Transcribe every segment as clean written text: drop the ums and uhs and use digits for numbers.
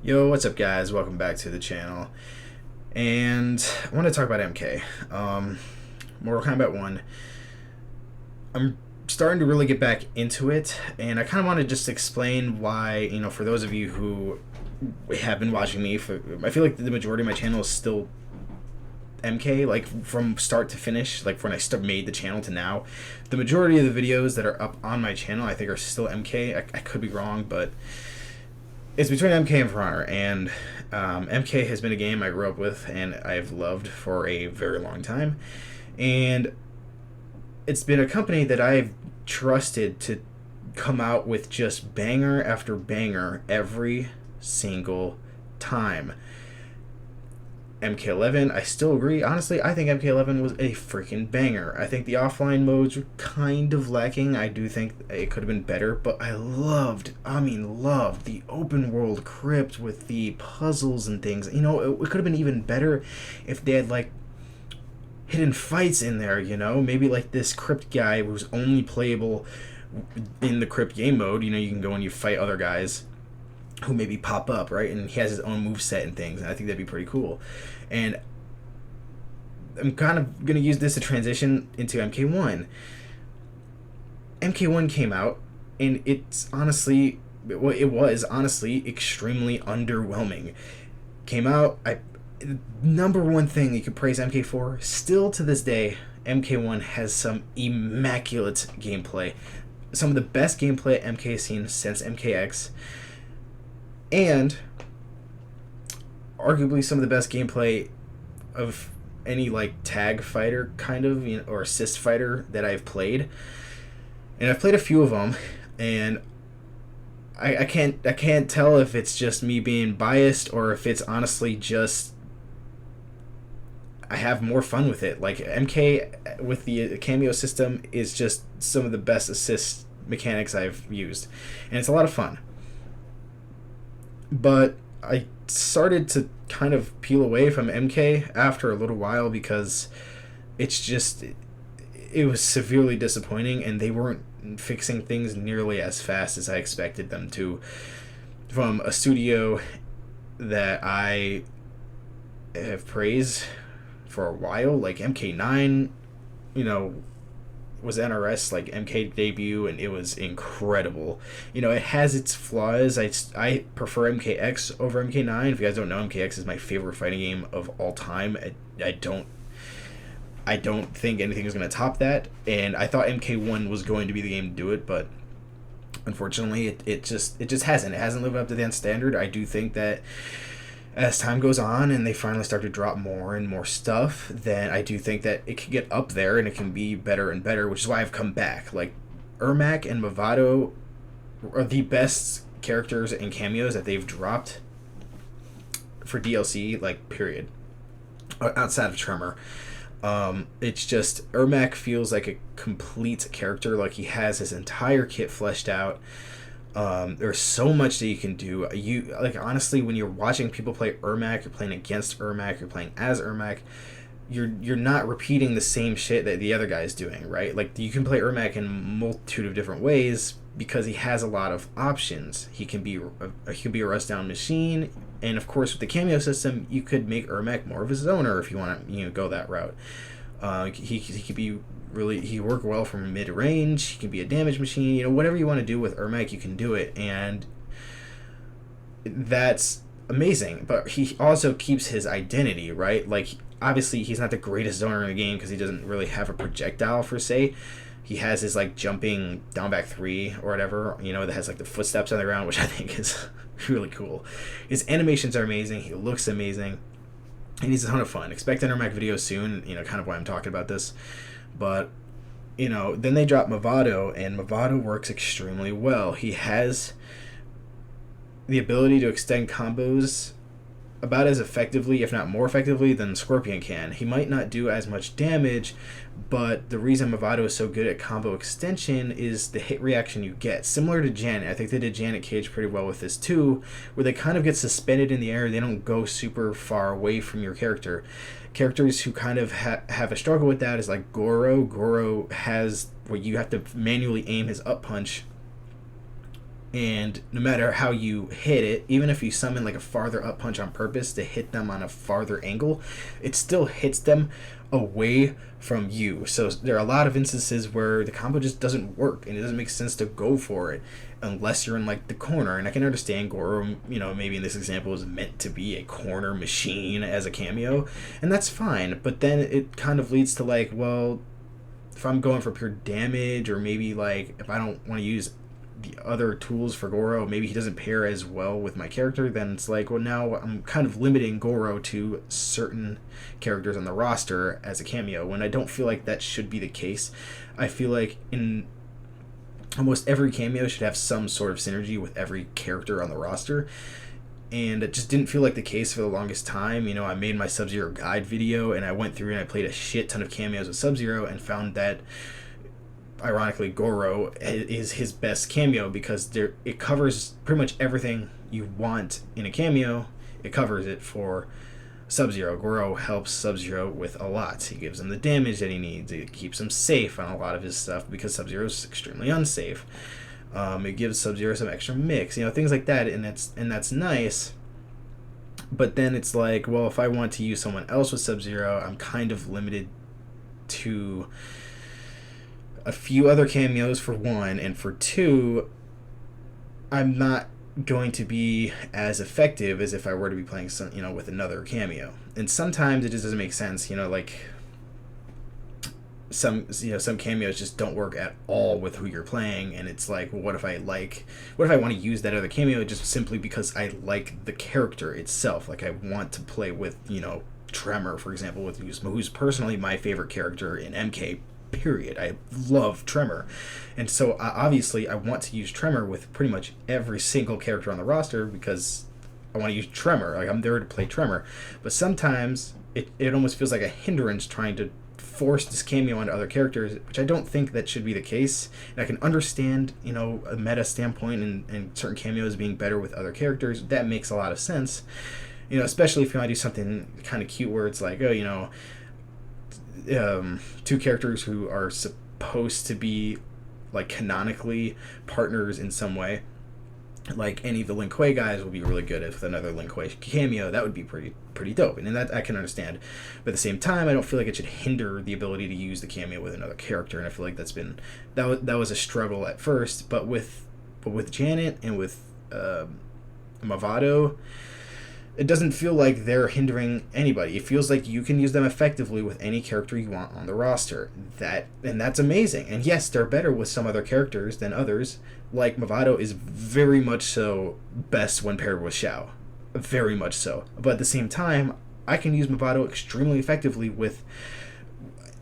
Yo, what's up, guys? Welcome back to the channel. And I want to talk about MK. Mortal Kombat 1. I'm starting to really get back into it, and I kind of want to just explain why, for those of you who have been watching me, I feel like the majority of my channel is still MK, like from start to finish, like when I made the channel to now. The majority of the videos that are up on my channel, I think, are still MK. I could be wrong, but it's between MK and For Honor, and MK has been a game I grew up with and I've loved for a very long time, and it's been a company that I've trusted to come out with just banger after banger every single time. MK11, I still agree. Honestly, I think MK11 was a freaking banger. I think the offline modes were kind of lacking. I do think it could have been better, but I loved the open world crypt with the puzzles and things. It could have been even better if they had, like, hidden fights in there, Maybe, like, this crypt guy who's only playable in the crypt game mode. You can go and you fight other guys who maybe pop up, right? And he has his own moveset and things, and I think that'd be pretty cool. And I'm kind of going to use this to transition into MK1. MK1 came out, and it was honestly extremely underwhelming. Came out, number one thing you could praise MK for, still to this day, MK1 has some immaculate gameplay. Some of the best gameplay MK has seen since MKX, and arguably some of the best gameplay of any, like, tag fighter kind of, or assist fighter that I've played. And I've played a few of them, and I can't tell if it's just me being biased or if it's honestly just I have more fun with it. Like, MK with the cameo system is just some of the best assist mechanics I've used, and it's a lot of fun. But I started to kind of peel away from MK after a little while because it was severely disappointing, and they weren't fixing things nearly as fast as I expected them to from a studio that I have praised for a while. Like MK9, was NRS, like, MK debut, and it was incredible. It has its flaws. I prefer MKX over MK9. If you guys don't know, MKX is my favorite fighting game of all time. I don't think anything is going to top that, and I thought MK1 was going to be the game to do it, but unfortunately it just hasn't. It hasn't lived up to that standard. I do think that as time goes on and they finally start to drop more and more stuff, then I do think that it can get up there and it can be better and better, which is why I've come back. Like, Ermac and Movado are the best characters and cameos that they've dropped for DLC, like, period. Outside of Tremor. It's just, Ermac feels like a complete character, like he has his entire kit fleshed out. There's so much that you can do. Honestly, when you're watching people play Ermac, you're playing against Ermac, you're playing as Ermac, you're not repeating the same shit that the other guy's doing, right? Like, you can play Ermac in a multitude of different ways because he has a lot of options. He can be a rust down machine, and of course with the cameo system, you could make Ermac more of a zoner if you want to go that route. He could be he work well from mid-range. He can be a damage machine. Whatever you want to do with Ermac, you can do it, and that's amazing. But he also keeps his identity, right? Like, obviously he's not the greatest zoner in the game because he doesn't really have a projectile per se. He has his, like, jumping down back 3 or whatever, that has, like, the footsteps on the ground, which I think is really cool. His animations are amazing. He looks amazing, and he's a ton of fun. Expect an Ermac video soon, kind of why I'm talking about this. But, then they drop Movado, and Movado works extremely well. He has the ability to extend combos about as effectively, if not more effectively, than Scorpion can. He might not do as much damage, but the reason Movado is so good at combo extension is the hit reaction you get. Similar to Janet. I think they did Janet Cage pretty well with this too, where they kind of get suspended in the air. They don't go super far away from your character. Characters who kind of have a struggle with that is like Goro. Goro has where you have to manually aim his up punch And no matter how you hit it, even if you summon like a farther up punch on purpose to hit them on a farther angle, it still hits them away from you. So there are a lot of instances where the combo just doesn't work and it doesn't make sense to go for it unless you're in like the corner. And I can understand Goro, maybe in this example is meant to be a corner machine as a cameo, and that's fine. But then it kind of leads to like, well, if I'm going for pure damage, or maybe like if I don't want to use the other tools for Goro, maybe he doesn't pair as well with my character, then it's like, well, now I'm kind of limiting Goro to certain characters on the roster as a cameo, when I don't feel like that should be the case. I feel like in almost every cameo should have some sort of synergy with every character on the roster, and it just didn't feel like the case for the longest time. I made my Sub-Zero guide video, and I went through and I played a shit ton of cameos with Sub-Zero and found that ironically Goro is his best cameo, because it covers pretty much everything you want in a cameo. It covers it for Sub-Zero. Goro helps Sub-Zero with a lot. He gives him the damage that he needs. It keeps him safe on a lot of his stuff, because Sub-Zero is extremely unsafe. It gives Sub-Zero some extra mix, things like that, and that's nice. But then it's like, well, if I want to use someone else with Sub-Zero, I'm kind of limited to a few other cameos, for one, and for two, I'm not going to be as effective as if I were to be playing some, with another cameo. And sometimes it just doesn't make sense, like some cameos just don't work at all with who you're playing, and it's like, well, what if I want to use that other cameo just simply because I like the character itself? Like I want to play with, Tremor, for example, who's personally my favorite character in MK, period. I love Tremor, and so obviously I want to use Tremor with pretty much every single character on the roster, because I want to use Tremor. Like, I'm there to play Tremor. But sometimes it almost feels like a hindrance trying to force this cameo onto other characters, which I don't think that should be the case. And I can understand, a meta standpoint and certain cameos being better with other characters. That makes a lot of sense. Especially if you want to do something kind of cute where it's like, two characters who are supposed to be like canonically partners in some way, like any of the Lin Kuei guys will be really good with another Lin Kuei cameo. That would be pretty dope, and that I can understand. But at the same time, I don't feel like it should hinder the ability to use the cameo with another character, and I feel like that was a struggle at first. But with Janet and with Mavado, it doesn't feel like they're hindering anybody. It feels like you can use them effectively with any character you want on the roster. That's amazing. And yes, they're better with some other characters than others. Like Mavado is very much so best when paired with Xiao. Very much so. But at the same time, I can use Mavado extremely effectively with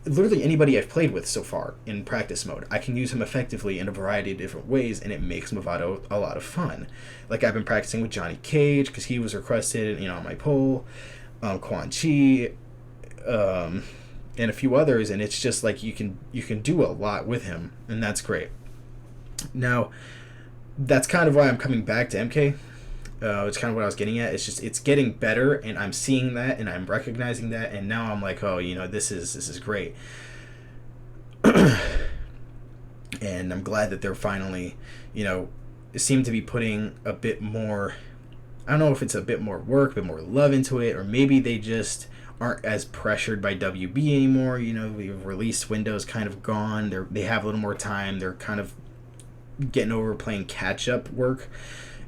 literally anybody I've played with so far in practice mode. I can use him effectively in a variety of different ways, and it makes Mavado a lot of fun. Like, I've been practicing with Johnny Cage because he was requested, on my poll, Quan Chi, and a few others, and it's just like you can do a lot with him, and that's great. Now, that's kind of why I'm coming back to MK. It's kind of what I was getting at. It's just, it's getting better, and I'm seeing that, and I'm recognizing that, and now I'm like, oh, this is great. And I'm glad that they're finally, seem to be putting a bit more, I don't know if it's a bit more work, a bit more love into it, or maybe they just aren't as pressured by WB anymore. The release window's kind of gone. They have a little more time. They're kind of getting over playing catch-up work,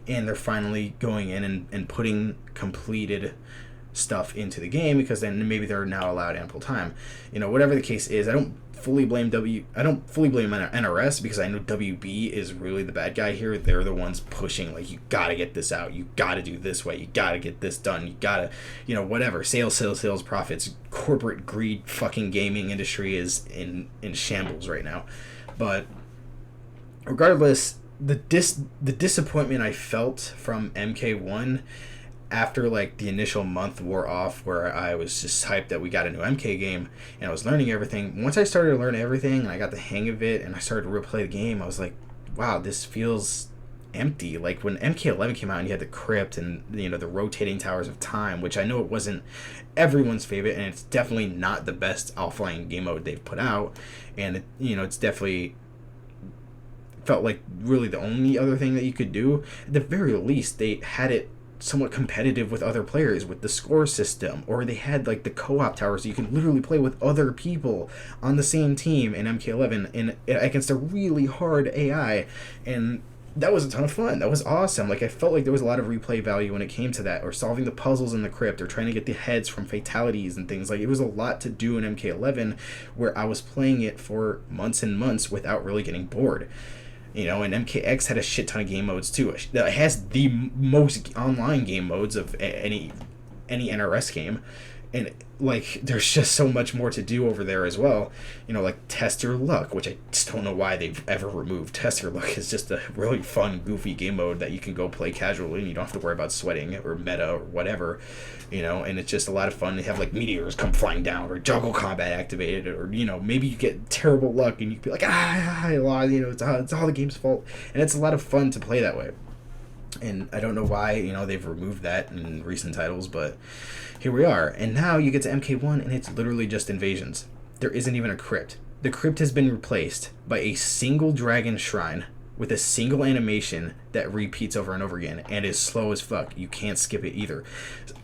and they're finally going in and putting completed stuff into the game, because then maybe they're now allowed ample time. Whatever the case is, I don't fully blame NRS, because I know WB is really the bad guy here. They're the ones pushing, like, you gotta get this out, you gotta do this way, you gotta get this done, you gotta, whatever. Sales, profits, corporate greed, fucking gaming industry is in shambles right now. But regardless, the disappointment I felt from MK1 after like the initial month wore off, where I was just hyped that we got a new MK game and I was learning everything. Once I started to learn everything and I got the hang of it and I started to replay the game, I was like, wow, this feels empty. Like when MK11 came out and you had the crypt and the rotating towers of time, which I know it wasn't everyone's favorite, and it's definitely not the best offline game mode they've put out, and it's definitely felt like really the only other thing that you could do. At the very least, they had it somewhat competitive with other players with the score system, or they had like the co-op towers so you can literally play with other people on the same team in MK11 and against a really hard AI, and that was a ton of fun. That was awesome. Like, I felt like there was a lot of replay value when it came to that, or solving the puzzles in the crypt, or trying to get the heads from fatalities and things. Like, it was a lot to do in MK11 where I was playing it for months and months without really getting bored. You know, and MKX had a shit ton of game modes too. It has the most online game modes of any NRS game, and like there's just so much more to do over there as well. You know, like Test Your Luck, which I just don't know why they've ever removed. Test Your Luck is just a really fun, goofy game mode that you can go play casually, and you don't have to worry about sweating or meta or whatever. You know, and it's just a lot of fun. They have like meteors come flying down, or juggle combat activated, or you know, maybe you get terrible luck and you can be like, I lost. You know, it's all the game's fault, and it's a lot of fun to play that way. And I don't know why, you know, they've removed that in recent titles, but here we are. And now you get to MK1 and it's literally just invasions. There isn't even a crypt. The crypt has been replaced by a single dragon shrine with a single animation that repeats over and over again and is slow as fuck. You can't skip it either.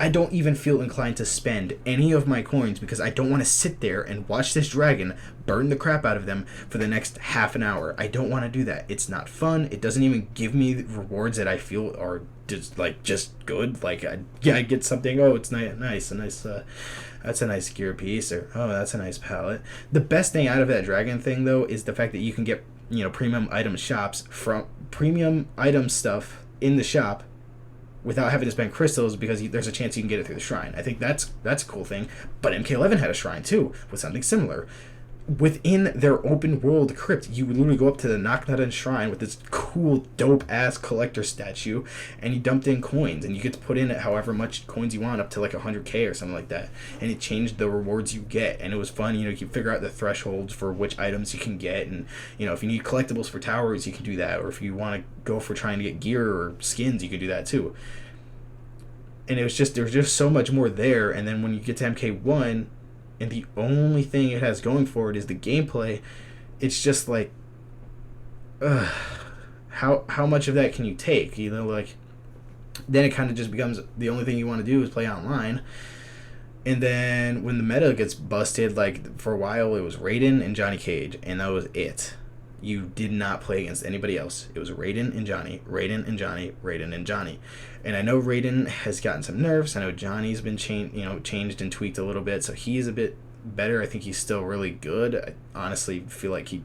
I don't even feel inclined to spend any of my coins because I don't want to sit there and watch this dragon burn the crap out of them for the next half an hour. I don't want to do that. It's not fun. It doesn't even give me rewards that I feel are just good. Like, I get something, oh, it's nice, that's a nice gear piece, or oh, that's a nice palette. The best thing out of that dragon thing, though, is the fact that you can get, you know, premium item shops from premium item stuff in the shop without having to spend crystals, because there's a chance you can get it through the shrine. I think that's a cool thing. But MK11 had a shrine too with something similar. Within their open world crypt, you would literally go up to the Knocknut Shrine with this cool, dope ass collector statue, and you dumped in coins, and you get to put in however much coins you want, up to like 100k or something like that. And it changed the rewards you get, and it was fun. You know, you can figure out the thresholds for which items you can get, and you know, if you need collectibles for towers, you can do that, or if you want to go for trying to get gear or skins, you can do that too. And there's just so much more there. And then when you get to MK1, and the only thing it has going for it is the gameplay, it's just like, how much of that can you take? You know, like, then it kind of just becomes the only thing you want to do is play online. And then when the meta gets busted, like for a while it was Raiden and Johnny Cage, and that was it. You did not play against anybody else. It was Raiden and Johnny, Raiden and Johnny, Raiden and Johnny. And I know Raiden has gotten some nerfs. I know Johnny's been changed and tweaked a little bit, so he's a bit better. I think he's still really good. I honestly feel like he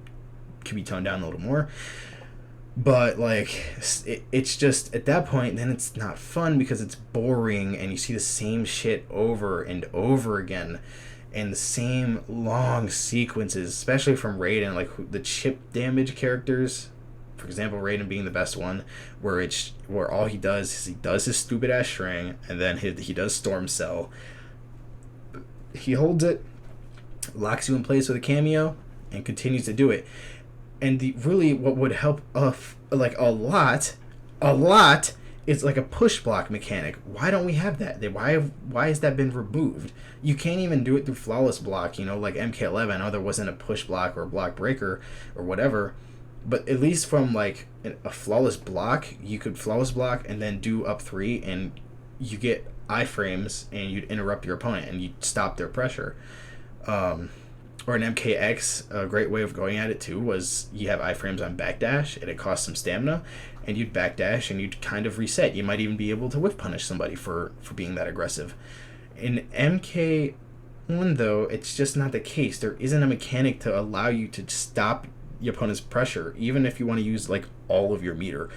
could be toned down a little more. But like, it's just at that point, then it's not fun because it's boring and you see the same shit over and over again. And the same long sequences, especially from Raiden, like the chip damage characters. For example, Raiden being the best one, where all he does is he does his stupid ass string, and then he does Storm Cell. He holds it, locks you in place with a cameo, and continues to do it. And what would help like a lot, is like a push block mechanic. Why don't we have that? Why has that been removed? You can't even do it through flawless block, you know, like MK11. I know there wasn't a push block or a block breaker or whatever, but at least from like a flawless block, you could flawless block and then do up 3, and you get iframes and you'd interrupt your opponent and you'd stop their pressure. Or an MKX, a great way of going at it too was you have iframes on backdash and it costs some stamina, and you'd backdash and you'd kind of reset. You might even be able to whiff punish somebody for being that aggressive. In MK1 though, it's just not the case. There isn't a mechanic to allow you to stop your opponent's pressure, even if you want to use like all of your meter.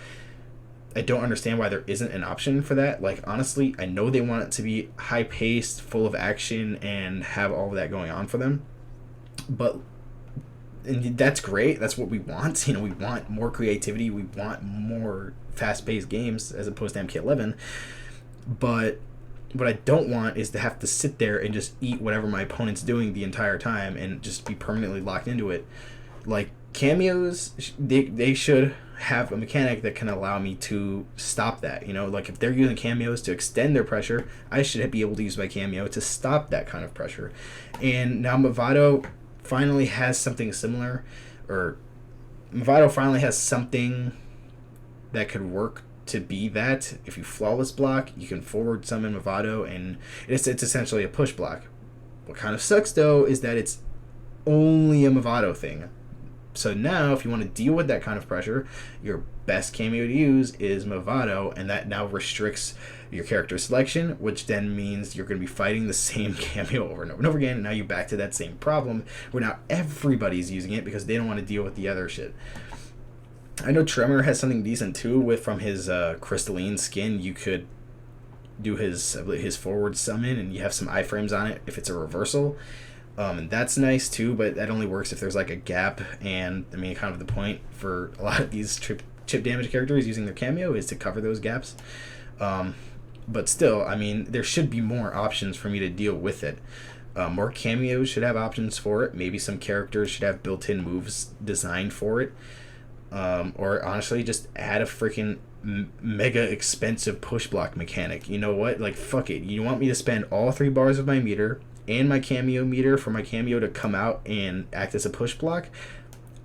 I don't understand why there isn't an option for that. Like, honestly, I know they want it to be high paced, full of action, and have all of that going on for them. But and that's great. That's what we want. You know, we want more creativity. We want more fast-paced games as opposed to MK11. But what I don't want is to have to sit there and just eat whatever my opponent's doing the entire time and just be permanently locked into it. Like, cameos, they should have a mechanic that can allow me to stop that. You know, like if they're using cameos to extend their pressure, I should be able to use my cameo to stop that kind of pressure. And now Movado finally has something similar, or Movado finally has something that could work to be that. If you flawless block, you can forward summon Movado, and it's essentially a push block. What kind of sucks though is that it's only a Movado thing. So now, if you want to deal with that kind of pressure, your best cameo to use is Movado, and that now restricts your character selection, which then means you're going to be fighting the same cameo over and over and over again, and now you're back to that same problem, where now everybody's using it because they don't want to deal with the other shit. I know Tremor has something decent too, with from his crystalline skin, you could do his forward summon, and you have some iframes on it if it's a reversal. And that's nice too, but that only works if there's like a gap. And I mean, kind of the point for a lot of these chip damage characters using their cameo is to cover those gaps. But still, I mean, there should be more options for me to deal with it. More cameos should have options for it. Maybe some characters should have built-in moves designed for it. Or honestly, just add a freaking mega expensive push block mechanic. You know what? Like, fuck it. You want me to spend all 3 bars of my meter and my cameo meter for my cameo to come out and act as a push block?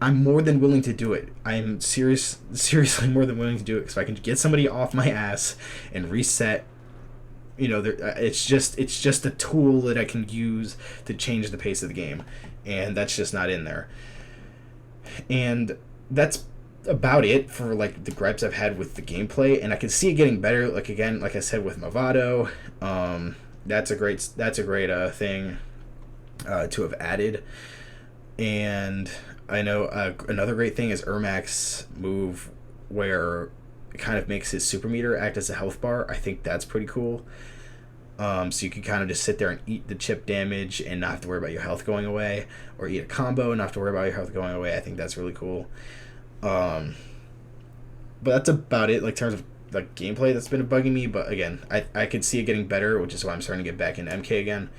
I'm more than willing to do it. I'm seriously more than willing to do it. So I can get somebody off my ass and reset. You know, it's just a tool that I can use to change the pace of the game, and that's just not in there. And that's about it for like the gripes I've had with the gameplay, and I can see it getting better. Like, again, like I said with Movado, that's a great thing to have added. And I know another great thing is Ermac's move, where it kind of makes his super meter act as a health bar. I think that's pretty cool. So you can kind of just sit there and eat the chip damage and not have to worry about your health going away, or eat a combo and not have to worry about your health going away. I think that's really cool. But that's about it, like, in terms of like gameplay that's been bugging me. But again, I could see it getting better, which is why I'm starting to get back into MK again.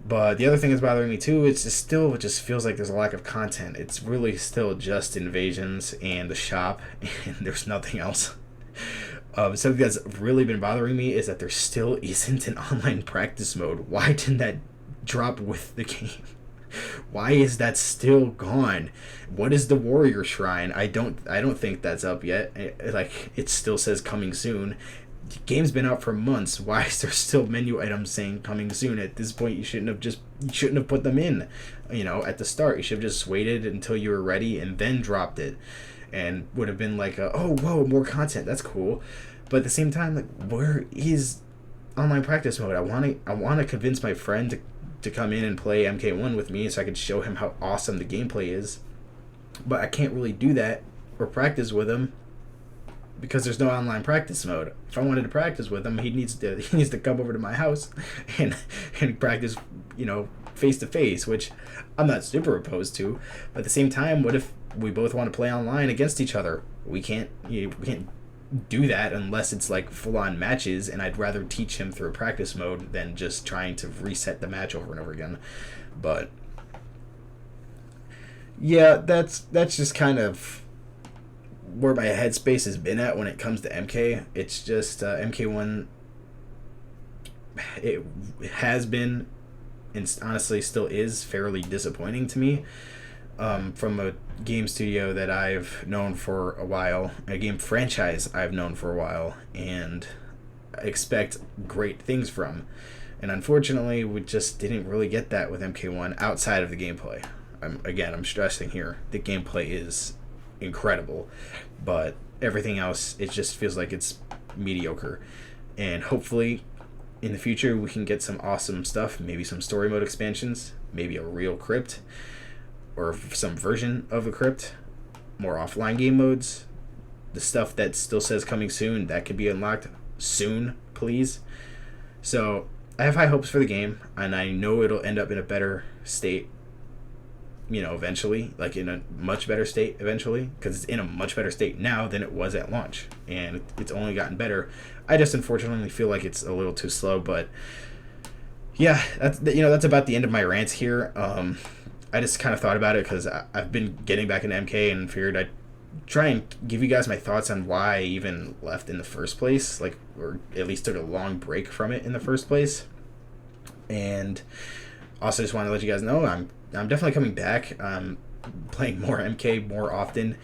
But the other thing that's bothering me too, it just feels like there's a lack of content. It's really still just invasions and the shop, and there's nothing else. Something that's really been bothering me is that there still isn't an online practice mode. Why didn't that drop with the game? Why is that still gone? What is the Warrior Shrine? I don't think that's up yet. It still says coming soon. The game's been out for months. Why is there still menu items saying coming soon? At this point, you shouldn't have put them in, at the start. You should have just waited until you were ready and then dropped it, and would have been like, oh, whoa, more content. That's cool. But at the same time, like, where is online practice mode? I want to convince my friend to come in and play MK1 with me so I could show him how awesome the gameplay is. But I can't really do that or practice with him because there's no online practice mode. If I wanted to practice with him, he needs to come over to my house and practice, face to face, which I'm not super opposed to. But at the same time, what if we both want to play online against each other? We can't do that unless it's like full-on matches, and I'd rather teach him through practice mode than just trying to reset the match over and over again. But yeah, that's just kind of where my headspace has been at when it comes to MK. It's just MK1, it has been, and honestly still is, fairly disappointing to me. From a game studio that I've known for a while, a game franchise I've known for a while, and expect great things from. And unfortunately, we just didn't really get that with MK1 outside of the gameplay. I'm stressing here, the gameplay is incredible, but everything else, it just feels like it's mediocre. And hopefully, in the future, we can get some awesome stuff, maybe some story mode expansions, maybe a real crypt, or some version of a crypt, more offline game modes, the stuff that still says coming soon, that could be unlocked soon, please. So I have high hopes for the game, and I know it'll end up in a better state, eventually, like in a much better state eventually, because it's in a much better state now than it was at launch, and it's only gotten better. I just unfortunately feel like it's a little too slow. But yeah, that's about the end of my rants here. I just kind of thought about it because I've been getting back into MK and figured I'd try and give you guys my thoughts on why I even left in the first place, like, or at least took a long break from it in the first place. And also just want to let you guys know I'm definitely coming back. playing more MK more often.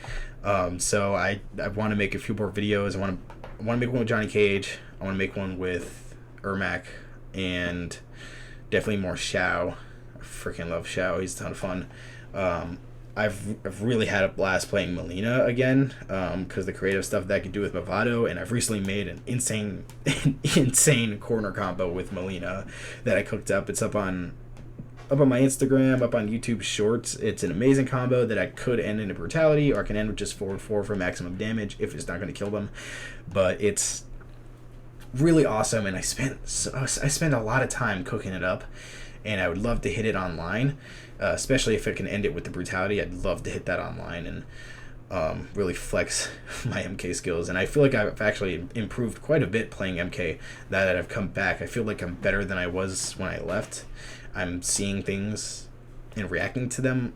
So I want to make a few more videos. I want to make one with Johnny Cage. I want to make one with Ermac, and definitely more Shao. I freaking love Shao. He's a ton of fun. I've really had a blast playing Melina again, because the creative stuff that I could do with Movado, and I've recently made an insane corner combo with Melina that I cooked up. It's up on my Instagram, up on YouTube Shorts. It's an amazing combo that I could end in a brutality, or I can end with just forward 4 for maximum damage if it's not going to kill them. But it's really awesome, and I spent a lot of time cooking it up, and I would love to hit it online, especially if I can end it with the brutality. I'd love to hit that online and really flex my MK skills. And I feel like I've actually improved quite a bit playing MK now that I've come back. I feel like I'm better than I was when I left. I'm seeing things and reacting to them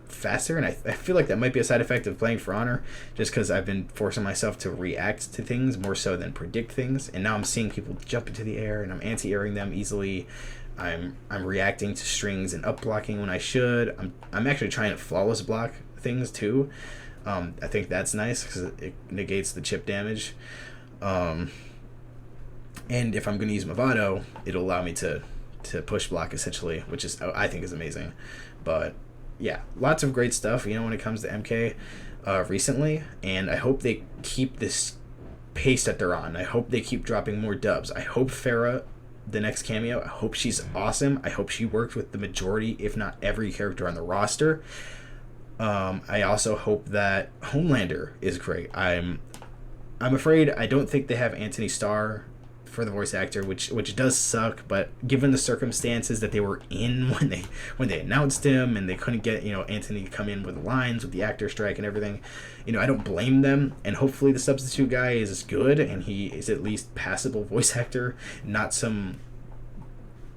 faster, and I feel like that might be a side effect of playing For Honor, just because I've been forcing myself to react to things more so than predict things. And now I'm seeing people jump into the air, and I'm anti-airing them easily. I'm reacting to strings and up blocking when I should. I'm actually trying to flawless block things too. I think that's nice because it negates the chip damage. And if I'm going to use Movado, it'll allow me to push block essentially, which is, I think, is amazing. But yeah, lots of great stuff, when it comes to MK recently, and I hope they keep this pace that they're on. I hope they keep dropping more dubs. I hope Farah, the next cameo, I hope she's awesome. I hope she worked with the majority, if not every character on the roster. I also hope that Homelander is great. I'm afraid I don't think they have Anthony Starr for the voice actor, which does suck, but given the circumstances that they were in when they announced him, and they couldn't get Anthony to come in with the lines with the actor strike and everything, I don't blame them. And hopefully the substitute guy is good, and he is at least passable voice actor, not some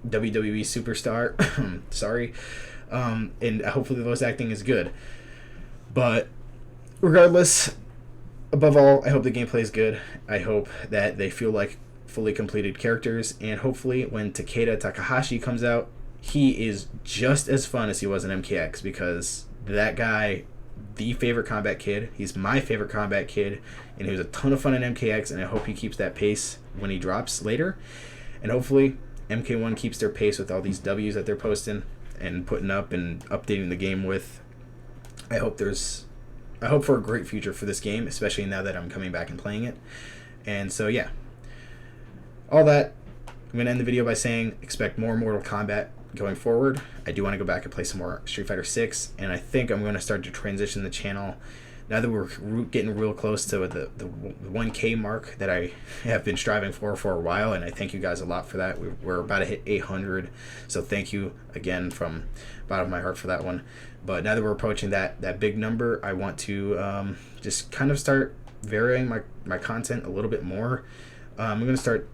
WWE superstar. Sorry. And hopefully the voice acting is good. But regardless, above all, I hope the gameplay is good. I hope that they feel like fully completed characters, and hopefully when Takeda Takahashi comes out, he is just as fun as he was in MKX, because that guy, the favorite combat kid, he's my favorite combat kid, and he was a ton of fun in MKX, and I hope he keeps that pace when he drops later. And hopefully MK1 keeps their pace with all these W's that they're posting and putting up and updating the game with. I hope for a great future for this game, especially now that I'm coming back and playing it. And so yeah, all that, I'm going to end the video by saying expect more Mortal Kombat going forward. I do want to go back and play some more Street Fighter 6, and I think I'm going to start to transition the channel now that we're getting real close to the 1K mark that I have been striving for a while, and I thank you guys a lot for that. We're about to hit 800, so thank you again from the bottom of my heart for that one. But now that we're approaching that big number, I want to just kind of start varying my content a little bit more. I'm going to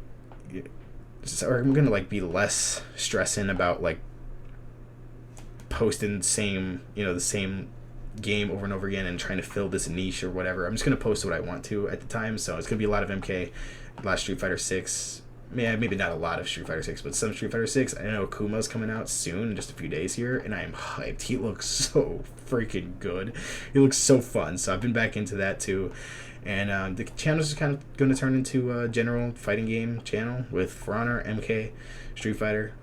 be less stressing about posting the same game over and over again and trying to fill this niche or whatever. I'm just going to post what I want to at the time. So it's going to be a lot of MK, a lot of Street Fighter 6. Yeah, maybe not a lot of Street Fighter 6, but some Street Fighter 6. I know Akuma's coming out soon, in just a few days here, and I am hyped. He looks so freaking good. He looks so fun. So I've been back into that too. And the channel's just kind of going to turn into a general fighting game channel with For Honor, MK, Street Fighter,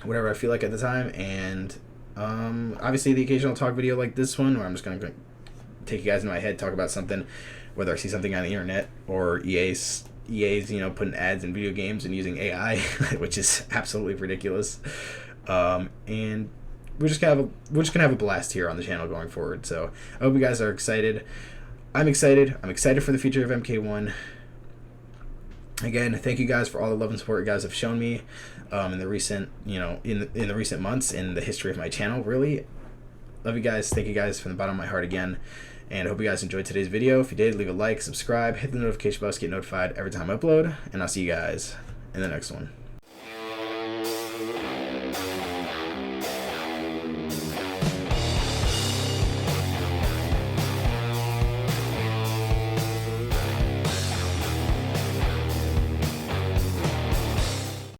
whatever I feel like at the time. And obviously the occasional talk video like this one, where I'm just going to take you guys into my head, talk about something, whether I see something on the internet or EA's putting ads in video games and using AI, which is absolutely ridiculous. And we're just gonna have a blast here on the channel going forward. So I hope you guys are excited. I'm excited. I'm excited for the future of MK1. Again, thank you guys for all the love and support you guys have shown me in the recent, in the recent months in the history of my channel. Really, love you guys. Thank you guys from the bottom of my heart again. And I hope you guys enjoyed today's video. If you did, leave a like, subscribe, hit the notification bell to get notified every time I upload. And I'll see you guys in the next one.